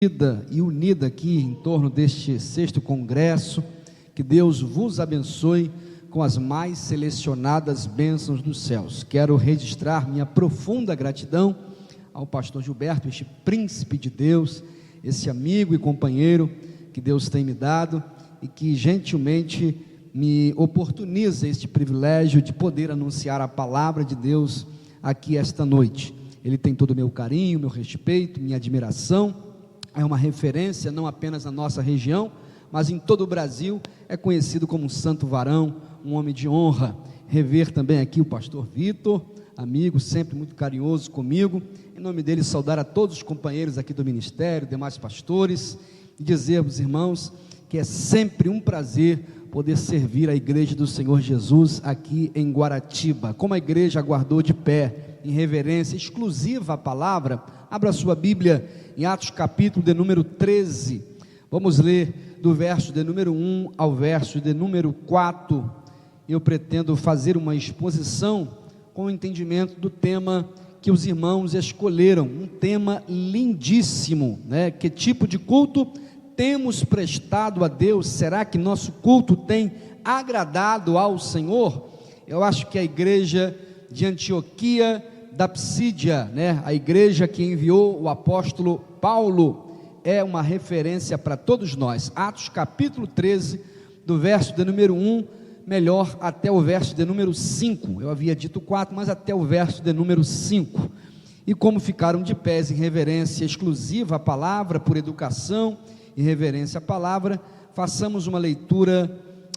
E unida aqui em torno deste sexto congresso. Que Deus vos abençoe com as mais selecionadas bênçãos dos céus. Quero registrar minha profunda gratidão ao pastor Gilberto, este príncipe de Deus, esse amigo e companheiro que Deus tem me dado e que gentilmente me oportuniza este privilégio de poder anunciar a palavra de Deus aqui esta noite. Ele tem todo o meu carinho, meu respeito, minha admiração. É uma referência não apenas na nossa região, mas em todo o Brasil. É conhecido como um santo varão, um homem de honra. Rever também aqui o pastor Vitor, amigo, sempre muito carinhoso comigo. Em nome dele, saudar a todos os companheiros aqui do ministério, demais pastores, e dizer aos irmãos que é sempre um prazer poder servir a igreja do Senhor Jesus aqui em Guaratiba. Como a igreja aguardou de pé, em reverência exclusiva à palavra, abra sua Bíblia em Atos capítulo de número 13, vamos ler do verso de número 1 ao verso de número 4, eu pretendo fazer uma exposição com o entendimento do tema que os irmãos escolheram, um tema lindíssimo, né? Que tipo de culto temos prestado a Deus? Será que nosso culto tem agradado ao Senhor? Eu acho que a igreja de Antioquia da Psídia, né, a igreja que enviou o apóstolo Paulo, é uma referência para todos nós. Atos capítulo 13, do verso de número 1, melhor, até o verso de número 5, eu havia dito 4, mas até o verso de número 5, e como ficaram de pés em reverência exclusiva à palavra, por educação e reverência à palavra, façamos uma leitura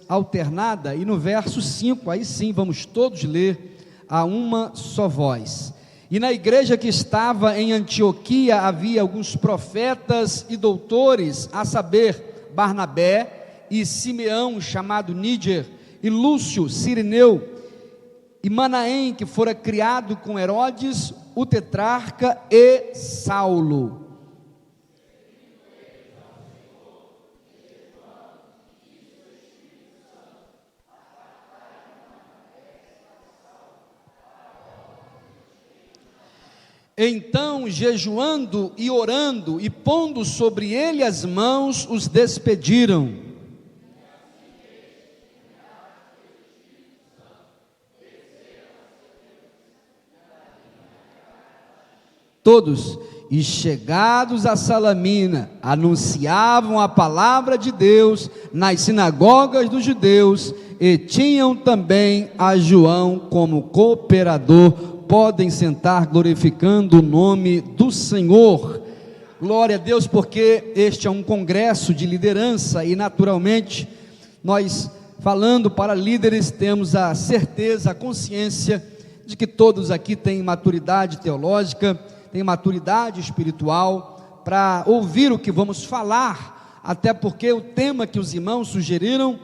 alternada, e no verso 5, aí sim, vamos todos ler a uma só voz. E na igreja que estava em Antioquia havia alguns profetas e doutores, a saber, Barnabé e Simeão, chamado Níger, e Lúcio, Cirineu, e Manaém, que fora criado com Herodes, o tetrarca, e Saulo. Então, jejuando e orando e pondo sobre ele as mãos, os despediram. Todos, e chegados a Salamina, anunciavam a palavra de Deus nas sinagogas dos judeus, e tinham também a João como cooperador. Podem sentar, glorificando o nome do Senhor. Glória a Deus, porque este é um congresso de liderança e naturalmente nós, falando para líderes, temos a certeza, a consciência de que todos aqui têm maturidade teológica, têm maturidade espiritual para ouvir o que vamos falar, até porque o tema que os irmãos sugeriram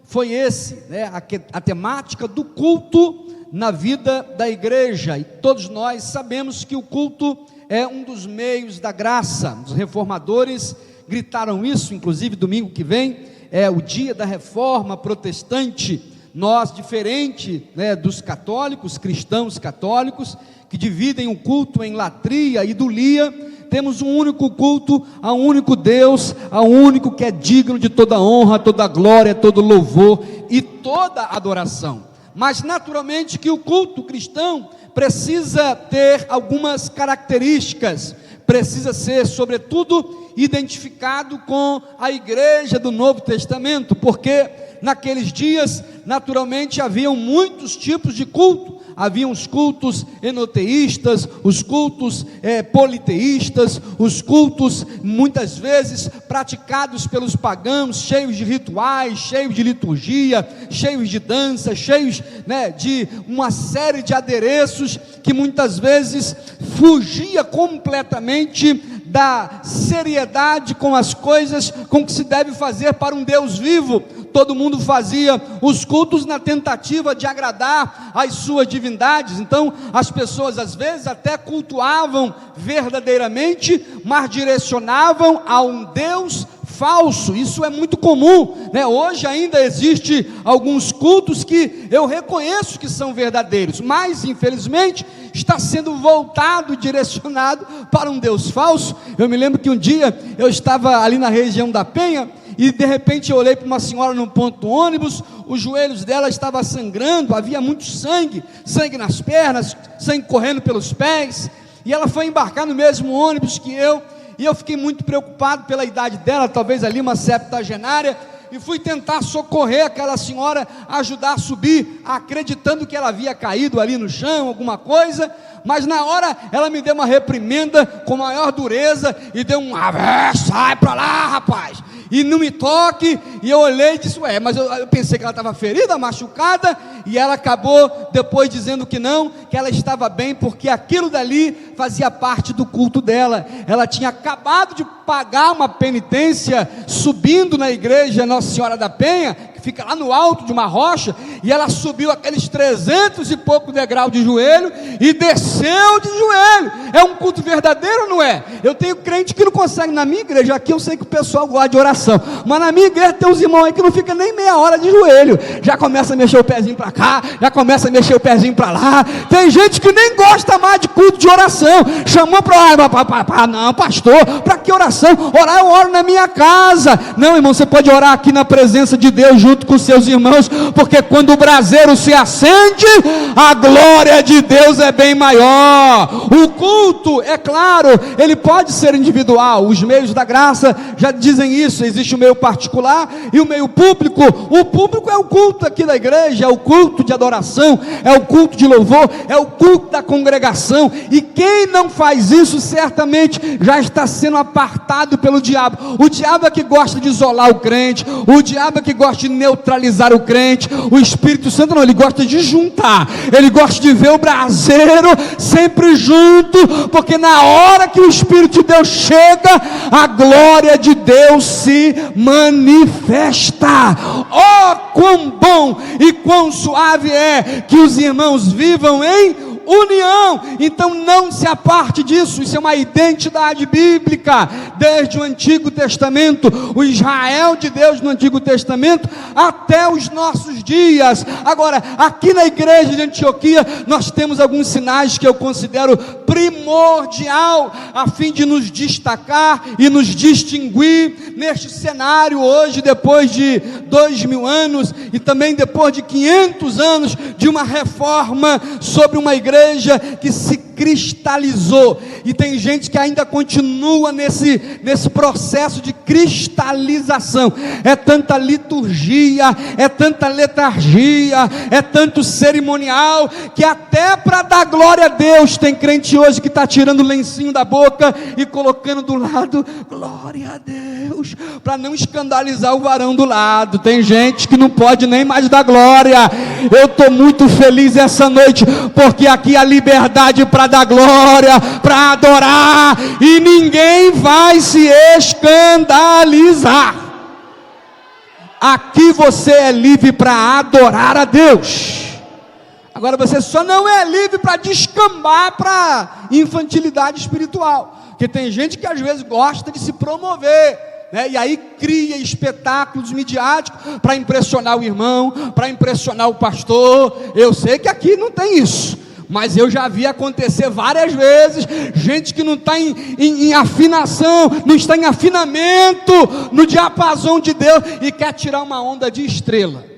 foi esse, né? A temática do culto na vida da igreja, e todos nós sabemos que o culto é um dos meios da graça. Os reformadores gritaram isso, inclusive domingo que vem é o dia da reforma protestante. Nós, diferente, né, dos católicos, cristãos católicos, que dividem o culto em latria e idolia, temos um único culto, a um único Deus, a um único que é digno de toda honra, toda glória, todo louvor e toda adoração. Mas naturalmente que o culto cristão precisa ter algumas características, precisa ser sobretudo identificado com a igreja do Novo Testamento, porque naqueles dias naturalmente haviam muitos tipos de culto. Haviam os cultos enoteístas, os cultos politeístas, os cultos muitas vezes praticados pelos pagãos, cheios de rituais, cheios de liturgia, cheios de dança, cheios, né, de uma série de adereços que muitas vezes fugia completamente da seriedade com as coisas com que se deve fazer para um Deus vivo. Todo mundo fazia os cultos na tentativa de agradar às suas divindades. Então as pessoas às vezes até cultuavam verdadeiramente, mas direcionavam a um Deus falso. Isso é muito comum, né? Hoje ainda existe alguns cultos que eu reconheço que são verdadeiros, mas infelizmente está sendo voltado e direcionado para um Deus falso. Eu me lembro que um dia eu estava ali na região da Penha, e de repente eu olhei para uma senhora num ponto do ônibus, os joelhos dela estavam sangrando, havia muito sangue nas pernas, sangue correndo pelos pés, e ela foi embarcar no mesmo ônibus que eu, e eu fiquei muito preocupado pela idade dela, talvez ali uma septagenária, e fui tentar socorrer aquela senhora, ajudar a subir, acreditando que ela havia caído ali no chão, alguma coisa, mas na hora ela me deu uma reprimenda com maior dureza, e deu um, sai para lá rapaz, e não me toque, e eu olhei e disse, mas eu pensei que ela estava ferida, machucada, e ela acabou depois dizendo que não, que ela estava bem, porque aquilo dali fazia parte do culto dela. Ela tinha acabado de pagar uma penitência, subindo na igreja Nossa Senhora da Penha, que fica lá no alto de uma rocha, e ela subiu aqueles 300 e pouco degraus de joelho, e desceu de joelho. É um culto verdadeiro ou não é? Eu tenho crente que não consegue, na minha igreja aqui eu sei que o pessoal gosta de oração, mas na minha igreja tem uns irmãos aí que não fica nem meia hora de joelho, já começa a mexer o pezinho para cá, já começa a mexer o pezinho para lá. Tem gente que nem gosta mais de culto de oração, chamou para não pastor, para que oração? Orar eu oro na minha casa. Não, irmão, você pode orar aqui na presença de Deus junto com seus irmãos, porque quando o braseiro se acende, a glória de Deus é bem maior. O culto, é claro, ele pode ser individual, os meios da graça já dizem isso, existe o meio particular e o meio público. O público é o culto aqui da igreja, é o culto de adoração, é o culto de louvor, é o culto da congregação, e quem não faz isso, certamente já está sendo apartado pelo diabo. O diabo é que gosta de isolar o crente, o diabo é que gosta de neutralizar o crente. O Espírito Santo não, ele gosta de juntar, ele gosta de ver o braseiro sempre junto, porque na hora que o Espírito de Deus chega, a glória de Deus se manifesta. Oh, quão bom e quão suave é que os irmãos vivam em união. Então não se aparte disso, isso é uma identidade bíblica, desde o Antigo Testamento, o Israel de Deus no Antigo Testamento, até os nossos dias. Agora, aqui na igreja de Antioquia, nós temos alguns sinais que eu considero primordial, a fim de nos destacar e nos distinguir neste cenário hoje, depois de 2000 anos, e também depois de 500 anos, de uma reforma sobre uma igreja que se cristalizou, e tem gente que ainda continua nesse processo de cristalização. É tanta liturgia, é tanta letargia, é tanto cerimonial, que até para dar glória a Deus, tem crente hoje que está tirando o lencinho da boca e colocando do lado, glória a Deus, para não escandalizar o varão do lado. Tem gente que não pode nem mais dar glória. Eu estou muito feliz essa noite, porque aqui há liberdade para dar glória, para adorar, e ninguém vai se escandalizar. Aqui você é livre para adorar a Deus. Agora você só não é livre para descambar para infantilidade espiritual, porque tem gente que às vezes gosta de se promover, né? E aí cria espetáculos midiáticos para impressionar o irmão, para impressionar o pastor. Eu sei que aqui não tem isso, mas eu já vi acontecer várias vezes, gente que não está em afinação, não está em afinamento no diapasão de Deus, e quer tirar uma onda de estrela.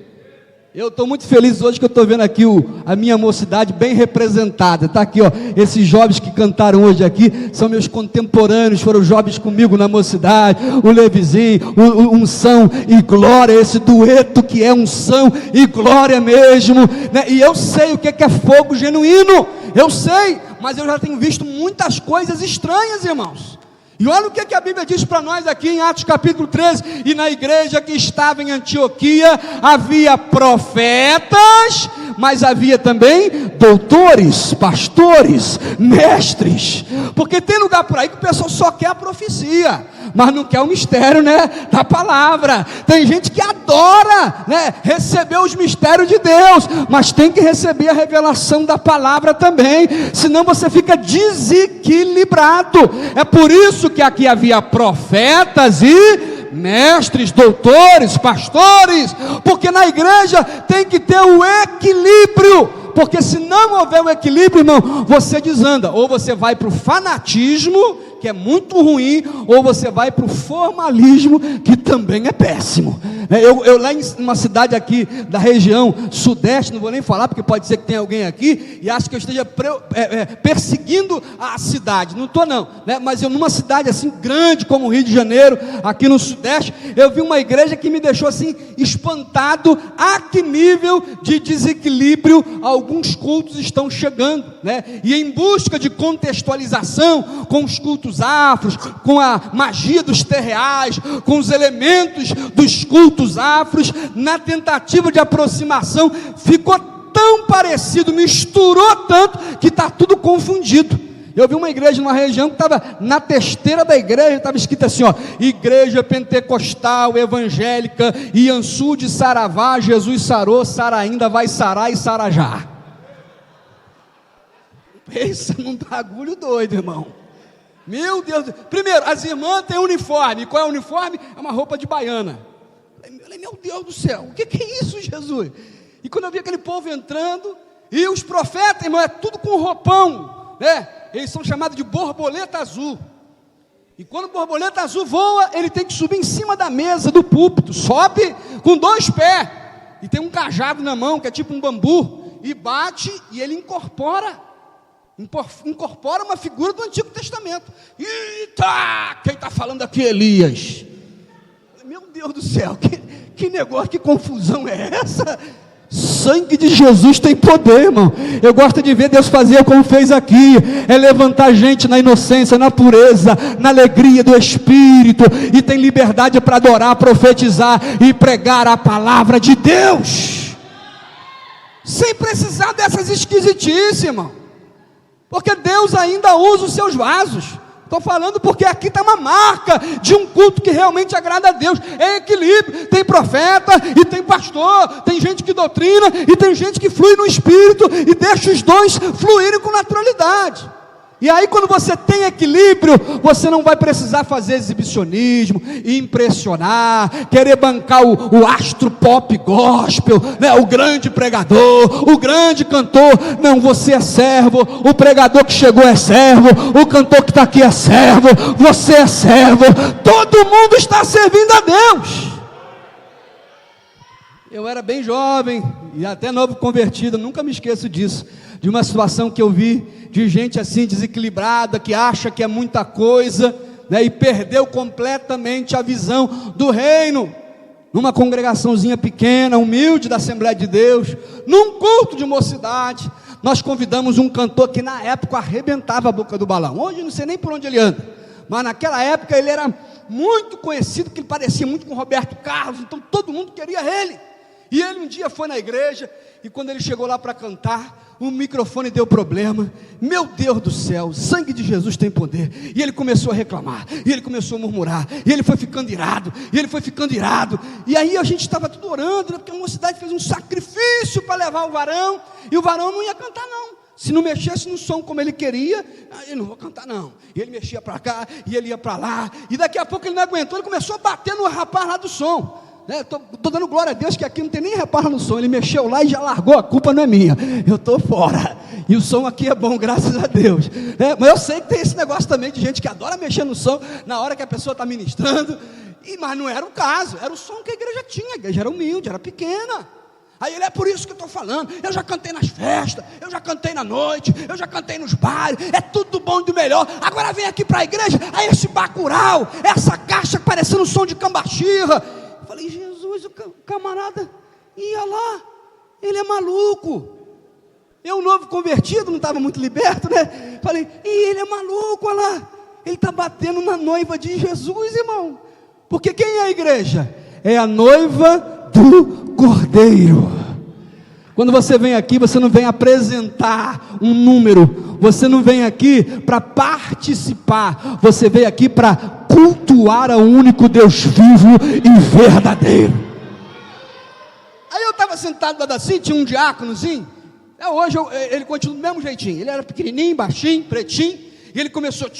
Eu estou muito feliz hoje que eu estou vendo aqui a minha mocidade bem representada. Está aqui, ó, esses jovens que cantaram hoje aqui, são meus contemporâneos, foram jovens comigo na mocidade, o Levizinho, o Unção e Glória, esse dueto que é unção e glória mesmo, né? E eu sei o que é fogo genuíno, eu sei, mas eu já tenho visto muitas coisas estranhas, irmãos. E olha o que a Bíblia diz para nós aqui em Atos capítulo 13, e na igreja que estava em Antioquia, havia profetas, mas havia também doutores, pastores, mestres, porque tem lugar por aí que o pessoal só quer a profecia, mas não quer o mistério, né, da palavra. Tem gente que adora, né, receber os mistérios de Deus, mas tem que receber a revelação da palavra também, senão você fica desequilibrado. É por isso que aqui havia profetas e mestres, doutores, pastores, porque na igreja tem que ter o equilíbrio, porque se não houver o equilíbrio, irmão, você desanda, ou você vai para o fanatismo, que é muito ruim, ou você vai para o formalismo, que também é péssimo. Eu lá em uma cidade aqui da região sudeste, não vou nem falar, porque pode ser que tenha alguém aqui, e acho que eu esteja perseguindo a cidade, não estou não, né? Mas eu numa cidade assim grande como o Rio de Janeiro, aqui no sudeste, eu vi uma igreja que me deixou assim espantado, a que nível de desequilíbrio alguns cultos estão chegando, né? E em busca de contextualização com os cultos afros, com a magia dos terreais, com os elementos dos cultos afros, na tentativa de aproximação, ficou tão parecido, misturou tanto, que está tudo confundido. Eu vi uma igreja numa região que estava na testeira da igreja, estava escrito assim, ó: Igreja Pentecostal Evangélica Iançu de Saravá, Jesus sarou, Sara ainda vai sarar e sara já. Pensa num bagulho doido, irmão. Meu Deus, primeiro, as irmãs têm uniforme. Qual é o uniforme? É uma roupa de baiana. Eu falei, meu Deus do céu, o que é isso, Jesus? E quando eu vi aquele povo entrando, e os profetas, irmão, é tudo com roupão, né? Eles são chamados de borboleta azul. E quando o borboleta azul voa, ele tem que subir em cima da mesa do púlpito, sobe com 2 pés, e tem um cajado na mão, que é tipo um bambu, e bate, e ele incorpora uma figura do Antigo Testamento. Eita, quem está falando aqui é Elias. Meu Deus do céu, que negócio, que confusão é essa? Sangue de Jesus tem poder, irmão. Eu gosto de ver Deus fazer como fez aqui, é levantar gente na inocência, na pureza, na alegria do Espírito, e tem liberdade para adorar, profetizar e pregar a palavra de Deus, sem precisar dessas esquisitices, irmão. Porque Deus ainda usa os seus vasos. Estou falando porque aqui está uma marca de um culto que realmente agrada a Deus. É equilíbrio, tem profeta e tem pastor, tem gente que doutrina e tem gente que flui no Espírito e deixa os dons fluírem com naturalidade. E aí quando você tem equilíbrio, você não vai precisar fazer exibicionismo, impressionar, querer bancar o astro pop gospel, né? O grande pregador, o grande cantor. Não, você é servo, o pregador que chegou é servo, o cantor que está aqui é servo, você é servo, todo mundo está servindo a Deus. Eu era bem jovem e até novo convertido, nunca me esqueço disso, de uma situação que eu vi, de gente assim desequilibrada, que acha que é muita coisa, né, e perdeu completamente a visão do reino, numa congregaçãozinha pequena, humilde da Assembleia de Deus, num culto de mocidade. Nós convidamos um cantor que na época arrebentava a boca do balão. Hoje eu não sei nem por onde ele anda, mas naquela época ele era muito conhecido, que ele parecia muito com Roberto Carlos, então todo mundo queria ele. E ele um dia foi na igreja, e quando ele chegou lá para cantar, o microfone deu problema. Meu Deus do céu, sangue de Jesus tem poder. E ele começou a reclamar, e ele começou a murmurar, e ele foi ficando irado, e aí a gente estava tudo orando, né, porque a mocidade fez um sacrifício para levar o varão, e o varão não ia cantar não. Se não mexesse no som como ele queria, eu não vou cantar não. E ele mexia para cá, e ele ia para lá, e daqui a pouco ele não aguentou, ele começou a bater no rapaz lá do som. Estou dando glória a Deus que aqui não tem nem reparo no som. Ele mexeu lá e já largou, a culpa não é minha, eu estou fora, e o som aqui é bom, graças a Deus. Mas eu sei que tem esse negócio também de gente que adora mexer no som na hora que a pessoa está ministrando, mas não era o caso, era o som que a igreja tinha. A igreja era humilde, era pequena. Aí ele, é por isso que eu estou falando, eu já cantei nas festas, eu já cantei na noite, eu já cantei nos bares, é tudo bom e do melhor. Agora vem aqui para a igreja, aí esse bacural, essa caixa parecendo um som de cambachirra. Falei, Jesus, o camarada ia lá, ele é maluco. Eu, novo convertido, não estava muito liberto, né? Falei, e ele é maluco, olha lá, ele está batendo na noiva de Jesus, irmão. Porque quem é a igreja? É a noiva do Cordeiro. Quando você vem aqui, você não vem apresentar um número, você não vem aqui para participar, você vem aqui para cultuar ao único Deus vivo e verdadeiro. Aí eu estava sentado lá assim, tinha um diáconozinho, hoje ele continua do mesmo jeitinho, ele era pequenininho, baixinho, pretinho, e ele começou,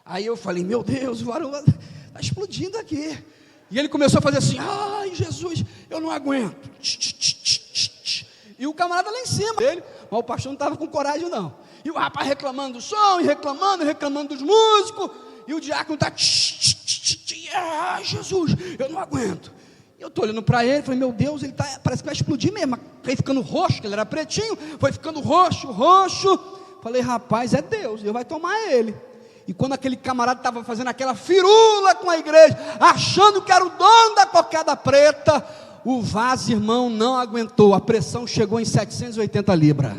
Aí eu falei, meu Deus, o varão está explodindo aqui. E ele começou a fazer assim, ai Jesus, eu não aguento. E o camarada lá em cima dele, mas o pastor não estava com coragem não. E o rapaz reclamando do som, e reclamando dos músicos, e o diácono está, ai Jesus, eu não aguento. E eu estou olhando para ele, falei, meu Deus, ele parece que vai explodir mesmo. Foi ficando roxo, ele era pretinho, foi ficando roxo. Falei, rapaz, é Deus, Deus vai tomar ele. E quando aquele camarada estava fazendo aquela firula com a igreja, achando que era o dono da cocada preta, o vaso, irmão, não aguentou, a pressão chegou em 780 libras.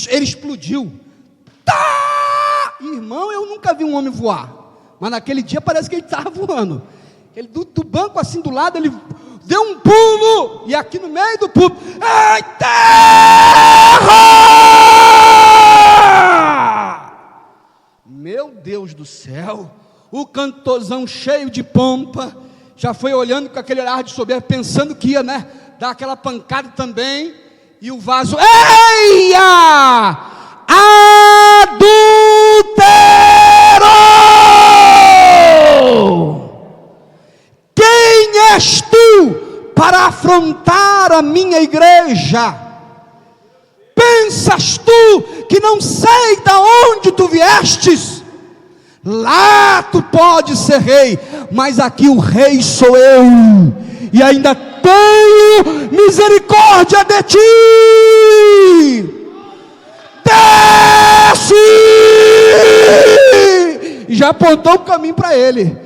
Ele explodiu. Tá! Irmão, eu nunca vi um homem voar, mas naquele dia parece que ele estava voando. Ele do banco assim do lado, ele deu um pulo, e aqui no meio do pulo, ai, terra! Meu Deus do céu, o cantorzão cheio de pompa, já foi olhando com aquele olhar de soberba, pensando que ia, dar aquela pancada também, e o vaso, eia! Adúltero! Quem és tu para afrontar a minha igreja? Pensas tu que não sei de onde tu viestes? Lá tu podes ser rei, mas aqui o rei sou eu, e ainda tenho misericórdia de ti. Desce! E já apontou o caminho para ele.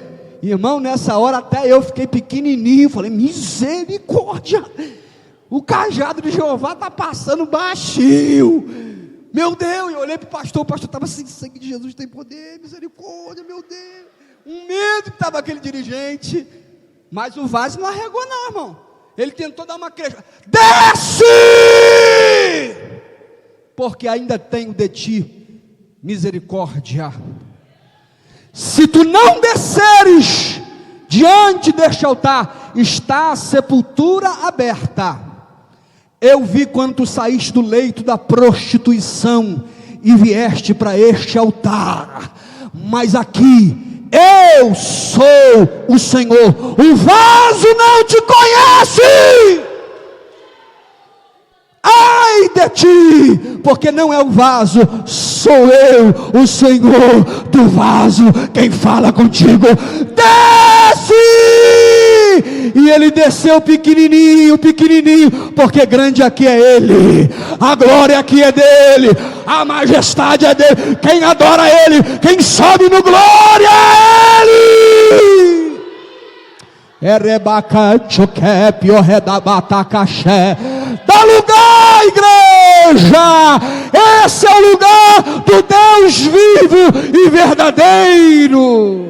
Irmão, nessa hora até eu fiquei pequenininho, falei, misericórdia, o cajado de Jeová está passando baixinho. Meu Deus, eu olhei para o pastor estava assim, sangue de Jesus tem poder, misericórdia, meu Deus. Um medo que estava aquele dirigente, mas o vaso não arregou não, irmão. Ele tentou dar uma queixa, desce! Porque ainda tenho de ti misericórdia. Se tu não desceres diante deste altar, está a sepultura aberta. Eu vi quando tu saíste do leito da prostituição e vieste para este altar, mas aqui eu sou o Senhor. O vaso não te conhece. Ai de ti, porque não é o vaso, sou eu, o Senhor do vaso, quem fala contigo. Desce! E ele desceu pequenininho, porque grande aqui é ele, a glória aqui é dele, a majestade é dele. Quem adora ele, quem sobe no glória é ele. Dá lugar, igreja, esse é o lugar do Deus vivo e verdadeiro.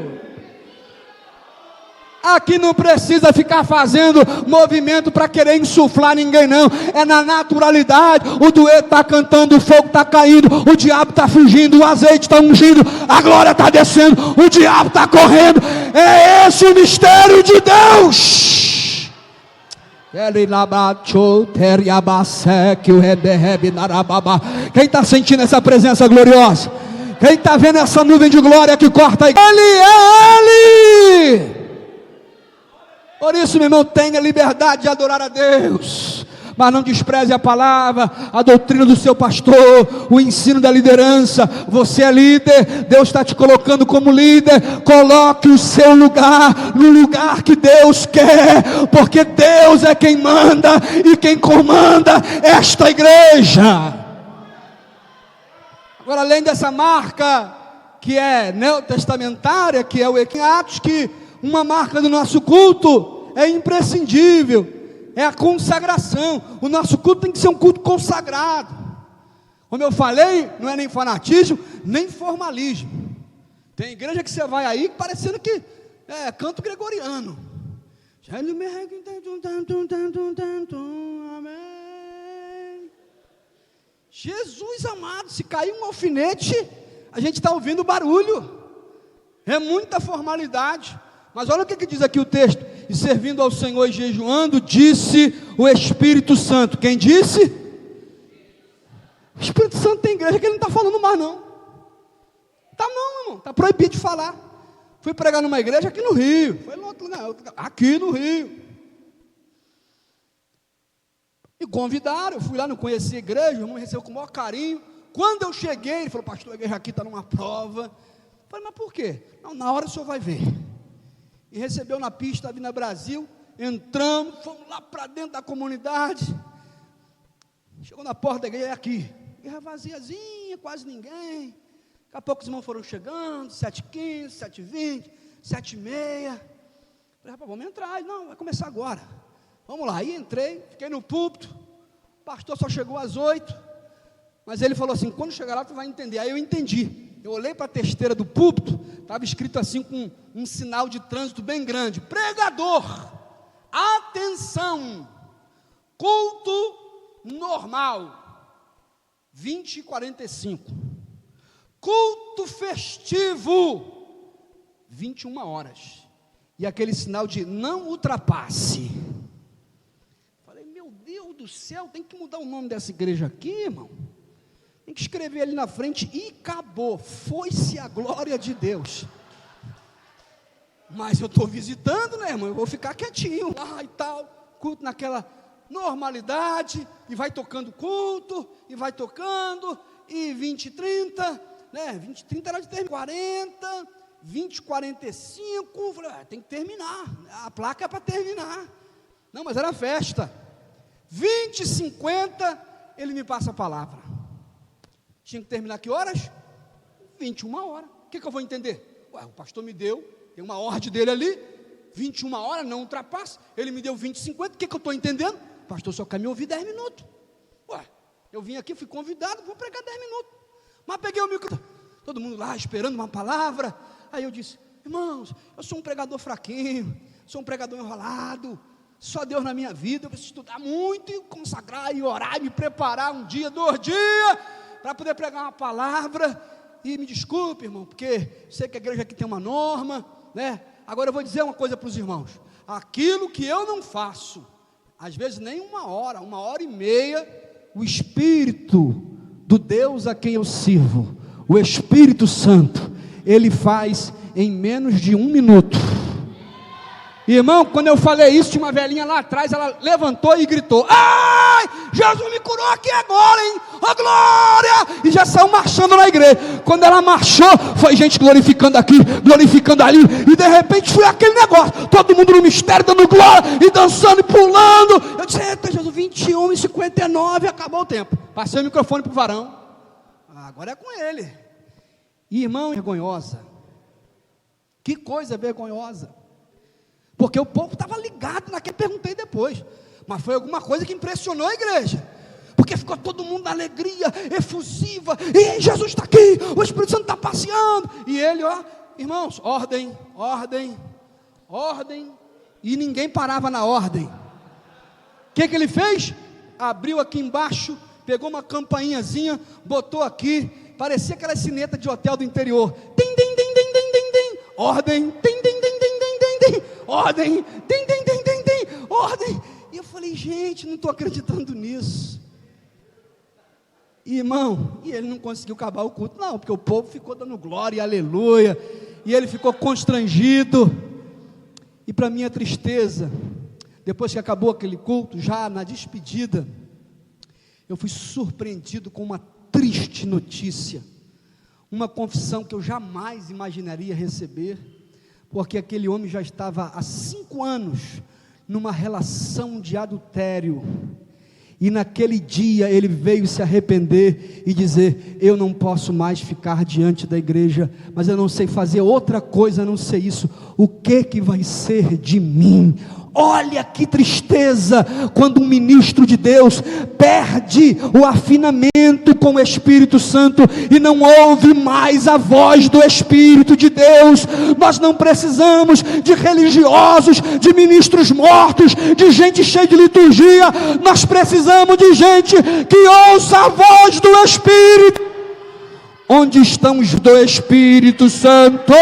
Aqui não precisa ficar fazendo movimento para querer insuflar ninguém não, é na naturalidade. O dueto está cantando, o fogo está caindo, o diabo está fugindo, o azeite está ungindo, a glória está descendo, o diabo está correndo. É esse o mistério de Deus. Quem está sentindo essa presença gloriosa? Quem está vendo essa nuvem de glória que corta a igreja? Ele é Ele. Por isso, meu irmão, tenha liberdade de adorar a Deus, mas não despreze a palavra, a doutrina do seu pastor, o ensino da liderança. Você é líder, Deus está te colocando como líder. Coloque o seu lugar no lugar que Deus quer, porque Deus é quem manda e quem comanda esta igreja. Agora, além dessa marca que é neotestamentária, que é o Atos, que uma marca do nosso culto é imprescindível, é a consagração. O nosso culto tem que ser um culto consagrado. Como eu falei, não é nem fanatismo, nem formalismo. Tem igreja que você vai aí parecendo que é canto gregoriano. Amém. Jesus amado, se cair um alfinete, a gente está ouvindo barulho. É muita formalidade. Mas olha o que diz aqui o texto: e servindo ao Senhor e jejuando, disse o Espírito Santo. Quem disse? O Espírito Santo tem igreja que ele não está falando mais não. Tá não, irmão, tá proibido de falar. Fui pregar numa igreja aqui no Rio. Foi no outro lugar, aqui no Rio. Me convidaram, eu fui lá, não conhecia a igreja, o irmão me recebeu com o maior carinho. Quando eu cheguei, ele falou: pastor, a igreja aqui está numa prova. Eu falei: mas por quê? Não, na hora o senhor vai ver. E recebeu na pista, Avenida Brasil, entramos, fomos lá para dentro da comunidade. Chegou na porta da igreja, é aqui. Igreja vaziazinha, quase ninguém. Daqui a pouco os irmãos foram chegando, 7h15, 7h20, 7h30. Falei: rapaz, vamos entrar. Ele: não, vai começar agora. Vamos lá. Aí entrei, fiquei no púlpito. O pastor só chegou às 8h. Mas ele falou assim: quando chegar lá tu vai entender. Aí eu entendi. Eu olhei para a testeira do púlpito, estava escrito assim com um sinal de trânsito bem grande: pregador, atenção, culto normal, 20h45, culto festivo, 21h, e aquele sinal de não ultrapasse. Falei: meu Deus do céu, tem que mudar o nome dessa igreja aqui, irmão. Tem que escrever ali na frente e acabou, foi-se a glória de Deus. Mas eu estou visitando, né, irmão? Eu vou ficar quietinho lá e tal, culto naquela normalidade, e vai tocando culto, e vai tocando, e 20h30, né? 20h30 era de terminar, 40, 20h45, falei: tem que terminar, a placa é para terminar. Não, mas era festa. 20h50, ele me passa a palavra. Tinha que terminar que horas? 21h. O que eu vou entender? Ué, o pastor me deu, tem uma ordem dele ali, 21h, não ultrapassa. Ele me deu 20h50, o que eu estou entendendo? O pastor só quer me ouvir 10 minutos. Ué, eu vim aqui, fui convidado, vou pregar 10 minutos. Mas peguei o microfone, todo mundo lá esperando uma palavra. Aí eu disse: irmãos, eu sou um pregador fraquinho, sou um pregador enrolado, só Deus na minha vida, eu preciso estudar muito, e consagrar, e orar, e me preparar 1 dia, 2 dias, para poder pregar uma palavra. E me desculpe, irmão, porque sei que a igreja aqui tem uma norma, né? Agora eu vou dizer uma coisa para os irmãos: aquilo que eu não faço, às vezes nem 1h30, o Espírito do Deus a quem eu sirvo, o Espírito Santo, Ele faz em menos de 1 minuto. Irmão, quando eu falei isso, tinha uma velhinha lá atrás, ela levantou e gritou: ai, Jesus me curou aqui agora, hein, ó glória, e já saiu marchando na igreja. Quando ela marchou, foi gente glorificando aqui, glorificando ali, e de repente foi aquele negócio, todo mundo no mistério, dando glória, e dançando, e pulando. Eu disse: eita Jesus, 21h59, acabou o tempo. Passei o microfone para o varão. Agora é com ele. Irmão, vergonhosa, que coisa vergonhosa. Porque o povo estava ligado naquele, perguntei depois, mas foi alguma coisa que impressionou a igreja, porque ficou todo mundo na alegria efusiva, e Jesus está aqui, o Espírito Santo está passeando, e ele, ó, irmãos, ordem, ordem, ordem, e ninguém parava na ordem. O que ele fez? Abriu aqui embaixo, pegou uma campainhazinha, botou aqui, parecia aquela sineta de hotel do interior, tim, tim, tim, tim, tim, tim, tim. Ordem, tim, tim, tim, tim, tim, tim, ordem, tim, tim, tim, tim, tim, ordem. E eu falei: gente, não estou acreditando nisso. E, irmão, e ele não conseguiu acabar o culto, não, porque o povo ficou dando glória e aleluia, e ele ficou constrangido. E para minha tristeza, depois que acabou aquele culto, já na despedida, eu fui surpreendido com uma triste notícia, uma confissão que eu jamais imaginaria receber, porque aquele homem já estava há 5 anos numa relação de adultério, e naquele dia ele veio se arrepender e dizer: eu não posso mais ficar diante da igreja, mas eu não sei fazer outra coisa a não ser isso, o que vai ser de mim? Olha que tristeza, quando um ministro de Deus perde o afinamento com o Espírito Santo, e não ouve mais a voz do Espírito de Deus. Nós não precisamos de religiosos, de ministros mortos, de gente cheia de liturgia, nós precisamos de gente que ouça a voz do Espírito. Onde estão os do Espírito Santo?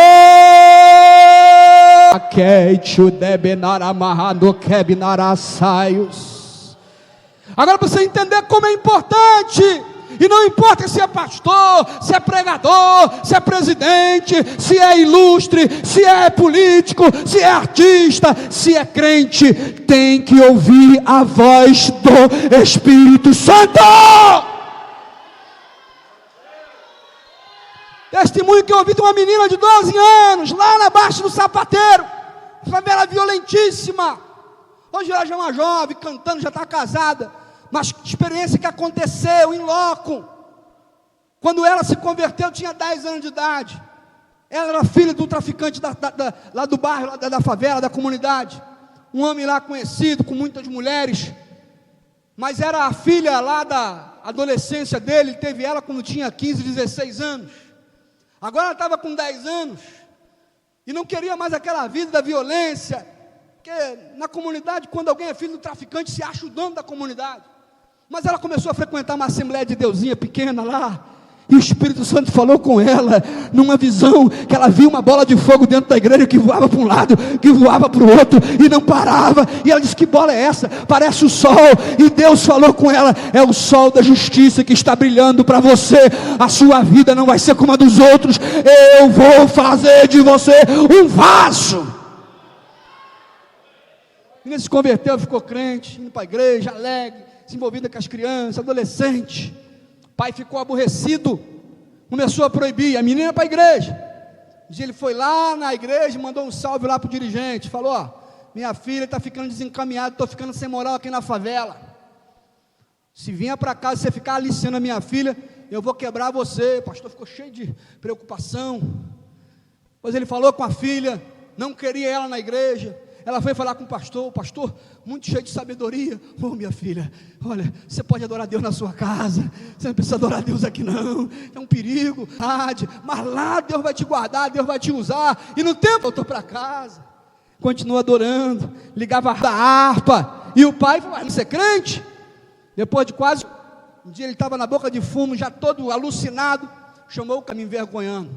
Agora, para você entender como é importante, E não importa se é pastor, se é pregador, se é presidente, se é ilustre, se é político, se é artista, se é crente, tem que ouvir a voz do Espírito Santo. Testemunho que eu ouvi de uma menina de 12 anos, lá na Baixa do Sapateiro, favela violentíssima. Hoje ela já é uma jovem, cantando, já está casada. Mas experiência que aconteceu em loco. Quando ela se converteu, tinha 10 anos de idade. Ela era filha do traficante lá do bairro, lá da favela, da comunidade. Um homem lá conhecido, com muitas mulheres. Mas era a filha lá da adolescência dele. Ele teve ela quando tinha 15, 16 anos. Agora ela estava com 10 anos. E não queria mais aquela vida da violência. Porque na comunidade, quando alguém é filho do traficante, se acha o dono da comunidade. Mas ela começou a frequentar uma Assembleia de Deusinha pequena lá. E o Espírito Santo falou com ela, numa visão, que ela viu uma bola de fogo dentro da igreja, que voava para um lado, que voava para o outro, e não parava. E ela disse: que bola é essa? Parece o sol. E Deus falou com ela: é o sol da justiça que está brilhando para você. A sua vida não vai ser como a dos outros. Eu vou fazer de você um vaso. A menina se converteu, ficou crente, indo para a igreja, alegre, se envolvida com as crianças, adolescente. O pai ficou aborrecido, começou a proibir a menina para a igreja. Um dia ele foi lá na igreja, mandou um salve lá para o dirigente, falou: ó, minha filha está ficando desencaminhada, estou ficando sem moral aqui na favela. Se vinha para casa, você ficar aliciando a minha filha, eu vou quebrar você. O pastor ficou cheio de preocupação. Depois ele falou com a filha, não queria ela na igreja. Ela foi falar com o pastor muito cheio de sabedoria: ô minha filha, olha, você pode adorar Deus na sua casa, você não precisa adorar Deus aqui não, é um perigo, mas lá Deus vai te guardar, Deus vai te usar. E no tempo voltou para casa, continuou adorando, ligava a harpa, e o pai falou: você é crente? Depois de quase um dia ele estava na boca de fumo, já todo alucinado, chamou o cara me envergonhando.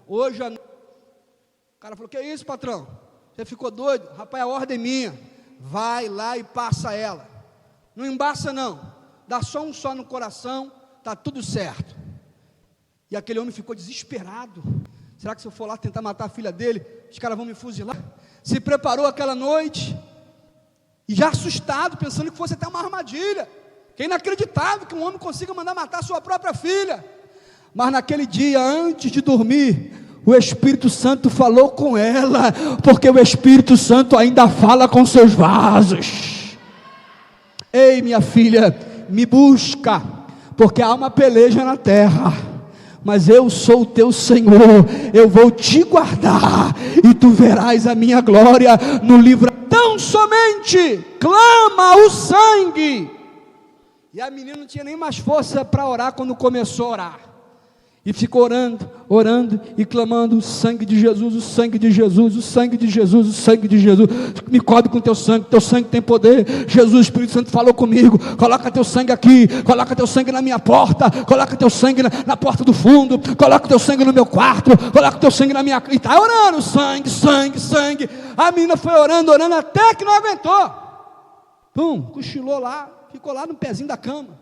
Hoje o cara falou: que é isso, patrão? Você ficou doido? Rapaz, a ordem é minha. Vai lá e passa ela. Não embaça não. Dá só um só no coração, está tudo certo. E aquele homem ficou desesperado. Será que se eu for lá tentar matar a filha dele, os caras vão me fuzilar? Se preparou aquela noite, e já assustado, pensando que fosse até uma armadilha. Que é inacreditável que um homem consiga mandar matar a sua própria filha. Mas naquele dia, antes de dormir, o Espírito Santo falou com ela, porque o Espírito Santo ainda fala com seus vasos. Ei, minha filha, me busca, porque há uma peleja na terra, mas eu sou o teu Senhor, eu vou te guardar, e tu verás a minha glória no livro. Tão somente clama o sangue. E a menina não tinha nem mais força para orar quando começou a orar. E ficou orando e clamando: o sangue de Jesus, o sangue de Jesus, o sangue de Jesus, o sangue de Jesus, me cobre com teu sangue tem poder. Jesus, o Espírito Santo falou comigo: coloca teu sangue aqui, coloca teu sangue na minha porta, coloca teu sangue na porta do fundo, coloca teu sangue no meu quarto, coloca teu sangue na minha... E está orando: sangue, sangue, sangue. A menina foi orando até que não aguentou. Cochilou lá, ficou lá no pezinho da cama.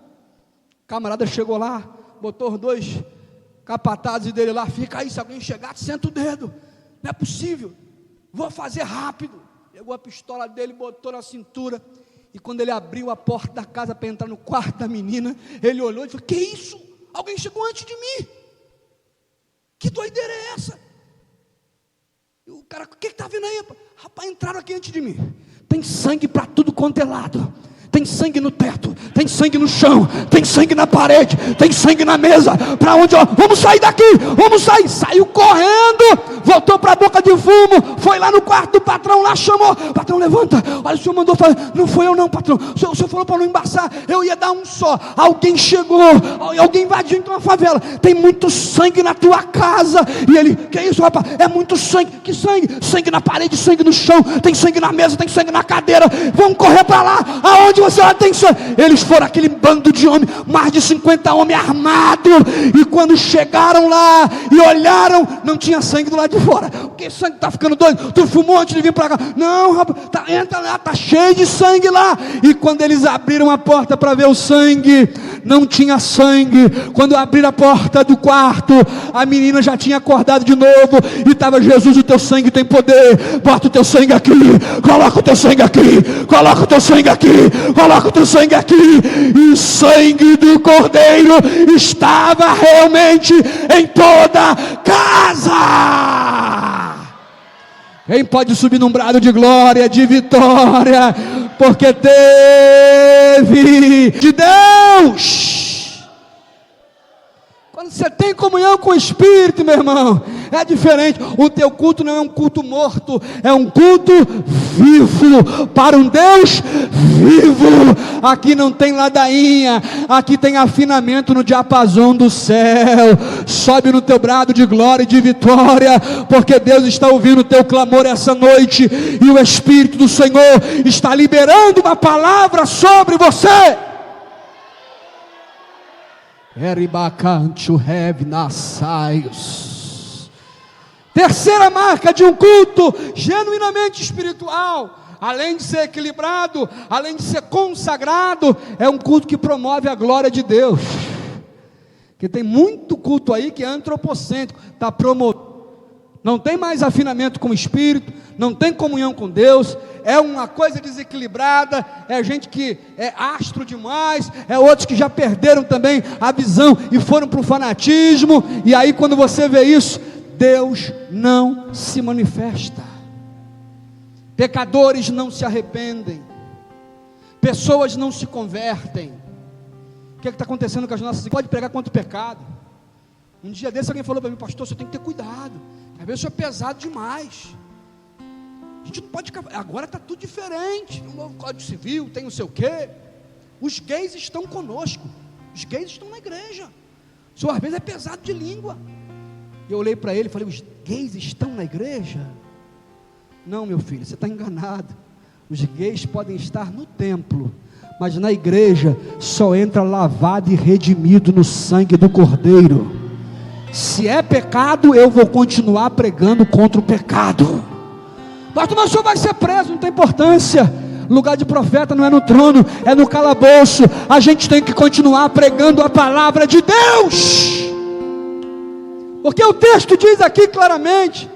O camarada chegou lá, botou os dois capatazes dele lá: fica aí, se alguém chegar, senta o dedo, não é possível, vou fazer rápido. Pegou a pistola dele, botou na cintura, e quando ele abriu a porta da casa para entrar no quarto da menina, ele olhou e falou: que isso? Alguém chegou antes de mim, que doideira é essa? E o cara: o que está vendo aí? Rapaz, entraram aqui antes de mim, tem sangue para tudo quanto é lado, tem sangue no teto, tem sangue no chão, tem sangue na parede, tem sangue na mesa. Para onde? Vamos sair daqui, vamos sair. Saiu correndo, voltou para a boca de fumo, foi lá no quarto do patrão, lá chamou: patrão, levanta, olha, o senhor mandou fazer. Não foi eu não, patrão, o senhor falou para não embaçar, eu ia dar um só. Alguém chegou, alguém invadiu então a favela, tem muito sangue na tua casa. E ele: que é isso, rapaz? É muito sangue. Que sangue? Sangue na parede, sangue no chão, tem sangue na mesa, tem sangue na cadeira. Vamos correr para lá. Aonde você olha, tem sangue. Eles foram aquele bando de homens, mais de 50 homens armados, e quando chegaram lá e olharam, não tinha sangue do lado de fora. O que sangue? Está ficando doido? Tu fumou antes de vir para cá? Não, rapaz, entra lá, está cheio de sangue lá. E quando eles abriram a porta para ver o sangue, não tinha sangue. Quando abriram a porta do quarto, a menina já tinha acordado de novo, e estava: Jesus, o teu sangue tem poder, bota o teu sangue aqui, coloca o teu sangue aqui, coloca o teu sangue aqui, coloca o teu sangue aqui, e o sangue do Cordeiro estava realmente em toda casa. Quem pode subir num brado de glória, de vitória, porque teve de Deus. Quando você tem comunhão com o Espírito, meu irmão, é diferente. O teu culto não é um culto morto, é um culto vivo, para um Deus vivo. Aqui não tem ladainha, aqui tem afinamento no diapasão do céu. Sobe no teu brado de glória e de vitória, porque Deus está ouvindo o teu clamor essa noite, e o Espírito do Senhor está liberando uma palavra sobre você. Terceira marca de um culto genuinamente espiritual, além de ser equilibrado, além de ser consagrado, é um culto que promove a glória de Deus. Que tem muito culto aí que é antropocêntrico, está promovendo, não tem mais afinamento com o Espírito, não tem comunhão com Deus, é uma coisa desequilibrada, é gente que é astro demais, é outros que já perderam também a visão e foram para o fanatismo. E aí quando você vê isso, Deus não se manifesta, pecadores não se arrependem, pessoas não se convertem. O que está acontecendo com as nossas? Pode pregar contra o pecado. Um dia desse alguém falou para mim: pastor, você tem que ter cuidado, às vezes isso é pesado demais, a gente não pode, agora está tudo diferente, o novo Código Civil, tem não sei o quê, os gays estão conosco, os gays estão na igreja, o senhor às vezes é pesado de língua. E eu olhei para ele e falei: os gays estão na igreja? Não, meu filho, você está enganado. Os gays podem estar no templo, mas na igreja só entra lavado e redimido no sangue do Cordeiro. Se é pecado, eu vou continuar pregando contra o pecado. Mas o senhor vai ser preso, não tem importância. Lugar de profeta não é no trono, é no calabouço. A gente tem que continuar pregando a palavra de Deus, porque o texto diz aqui claramente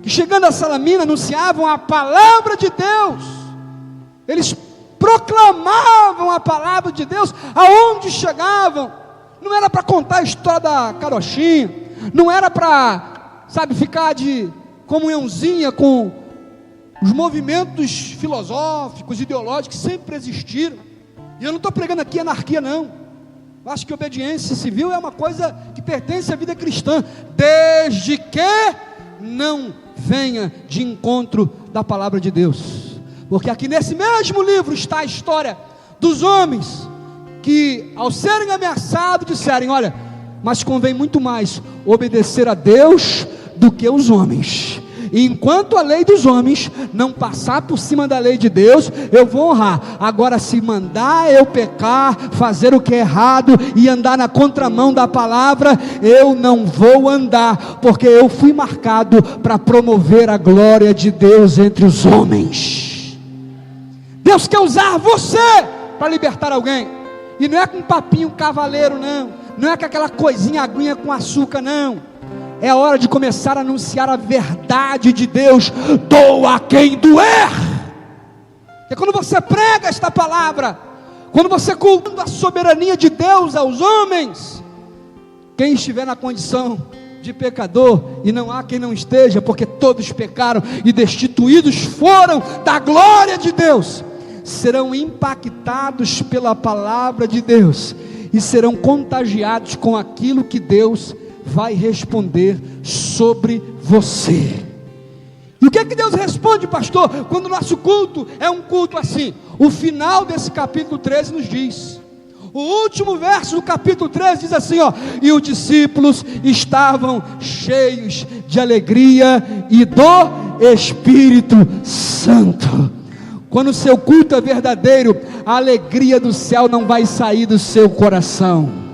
que chegando a Salamina anunciavam a palavra de Deus. Eles proclamavam a palavra de Deus aonde chegavam. Não era para contar a história da carochinha, não era para, ficar de comunhãozinha com os movimentos filosóficos, ideológicos que sempre existiram. E eu não estou pregando aqui anarquia, não. Eu acho que obediência civil é uma coisa que pertence à vida cristã, desde que não venha de encontro da palavra de Deus. Porque aqui nesse mesmo livro está a história dos homens que, ao serem ameaçados, disserem: olha, mas convém muito mais obedecer a Deus do que os homens. E enquanto a lei dos homens não passar por cima da lei de Deus, eu vou honrar. Agora, se mandar eu pecar, fazer o que é errado e andar na contramão da palavra, eu não vou andar, porque eu fui marcado para promover a glória de Deus entre os homens. Deus quer usar você para libertar alguém, e não é com um papinho cavaleiro, não é com aquela coisinha, aguinha com açúcar, não. É a hora de começar a anunciar a verdade de Deus. Doa quem doer. É quando você prega esta palavra, quando você cultua a soberania de Deus aos homens, quem estiver na condição de pecador, e não há quem não esteja, porque todos pecaram e destituídos foram da glória de Deus, serão impactados pela palavra de Deus e serão contagiados com aquilo que Deus vai responder sobre você. E o que é que Deus responde, pastor, quando o nosso culto é um culto assim? O final desse capítulo 13 nos diz, o último verso do capítulo 13 diz assim, e os discípulos estavam cheios de alegria e do Espírito Santo. Quando o seu culto é verdadeiro, a alegria do céu não vai sair do seu coração.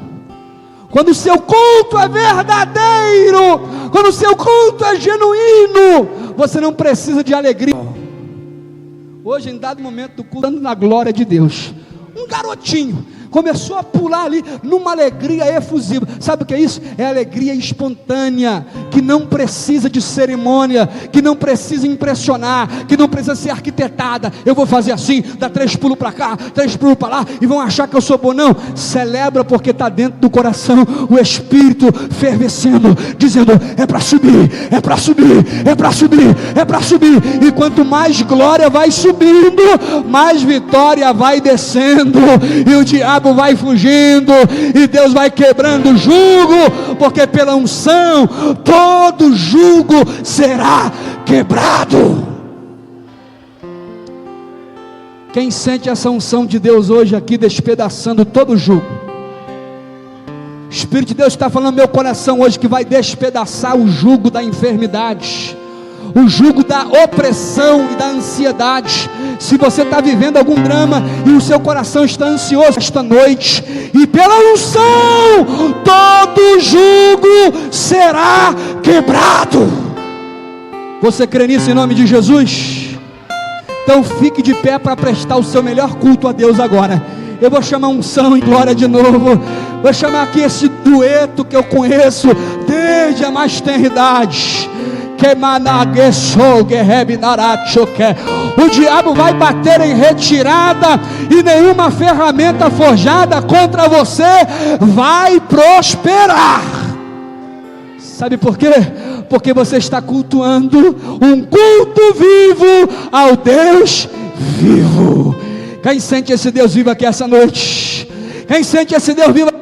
Quando o seu culto é verdadeiro, quando o seu culto é genuíno, você não precisa de alegria. Hoje, em dado momento do culto, andando na glória de Deus, um garotinho, começou a pular ali, numa alegria efusiva. Sabe o que é isso? É alegria espontânea, que não precisa de cerimônia, que não precisa impressionar, que não precisa ser arquitetada. Eu vou fazer assim, dá 3 pulos para cá, 3 pulos para lá, e vão achar que eu sou bom. Não, celebra porque está dentro do coração, o Espírito fervescendo, dizendo: é para subir, é para subir, é para subir, é para subir. E quanto mais glória vai subindo, mais vitória vai descendo, e o diabo vai fugindo, e Deus vai quebrando o jugo, porque pela unção todo jugo será quebrado. Quem sente essa unção de Deus hoje aqui, despedaçando todo jugo? O Espírito de Deus está falando no meu coração hoje, que vai despedaçar o jugo da enfermidade, o jugo da opressão e da ansiedade. Se você está vivendo algum drama e o seu coração está ansioso esta noite, e pela unção todo jugo será quebrado. Você crê nisso em nome de Jesus? Então fique de pé para prestar o seu melhor culto a Deus agora. Eu vou chamar unção e glória de novo. Vou chamar aqui esse dueto que eu conheço desde a mais tenra idade. O diabo vai bater em retirada, e nenhuma ferramenta forjada contra você vai prosperar. Sabe por quê? Porque você está cultuando um culto vivo ao Deus vivo. Quem sente esse Deus vivo aqui essa noite? Quem sente esse Deus vivo?